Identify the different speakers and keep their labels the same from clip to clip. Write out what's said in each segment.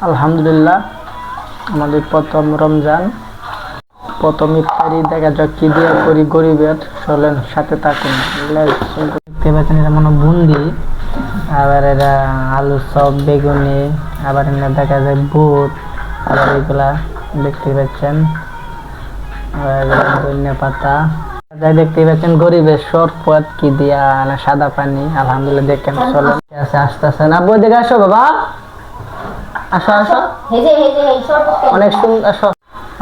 Speaker 1: আলহামদুলিল্লাহ, আমাদের প্রথম রমজান, প্রথম ইফতারি দেখা যাক কি দিয়ে করি গরিবের। চলেন সাথে থাকুন। দেখতে পাচ্ছেন এটা মনে বুন্দি, আবার এরা আলু চপ, বেগুনি, আবার এখানে দেখা যায় বুট, আবার এগুলা দেখতে পাচ্ছেন, আবার ধনিয়া পাতা। যাই দেখতে পাচ্ছেন গরিবের শরবত কি দিয়া না সাদা পানি। আলহামদুলিল্লাহ দেখেন। চলেন আস্তে আস্তে না বই দেখে আসো বাবা, আসো আসো, অনেক সুন্দর। আসো।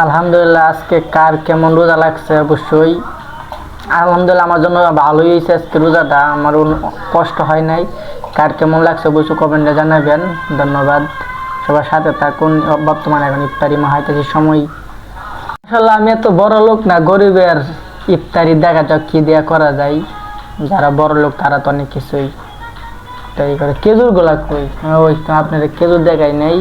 Speaker 1: আলহামদুলিল্লাহ, আজকে কার কেমন রোজা লাগছে অবশ্যই আলহামদুলিল্লাহ আমার জন্য ভালোই হয়েছে আজকে রোজাটা, আমার কষ্ট হয় নাই। কার কেমন লাগছে অবশ্যই কমেন্টে জানাবেন। ধন্যবাদ, সবার সাথে থাকুন। বর্তমানে এখন ইফতারি মাহাইতেছি সময়। আসলে আমি এত বড় লোক না, গরিবের ইফতারি দেখা যাক কি দেয়া করা যায়। যারা বড় লোক তারা তো অনেক কিছুই তাই করে। খেজুর গুলা কই? ওই তো আপনার খেজুর দেখাই নাই।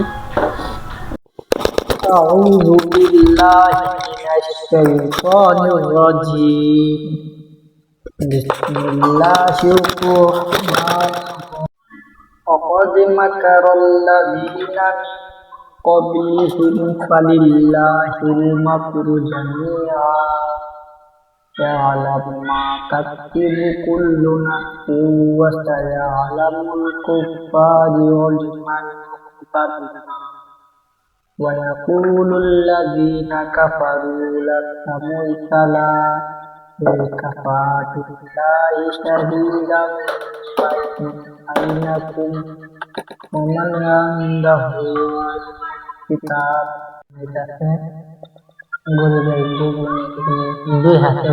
Speaker 1: أعوذ بالله من الشيطان الرجيم. بسم الله الرحمن الرحيم. وقد مكر الذين من قبلهم فلله المكر جميعا يعلم ما تكسب كل نفس وسيعلم الكفار والمنافقين ويقول الذين كفروا لست مرسلا قل كفى بالله شهيدا بينكم ومن عنده কিতাব। গরিবের দুই হাতে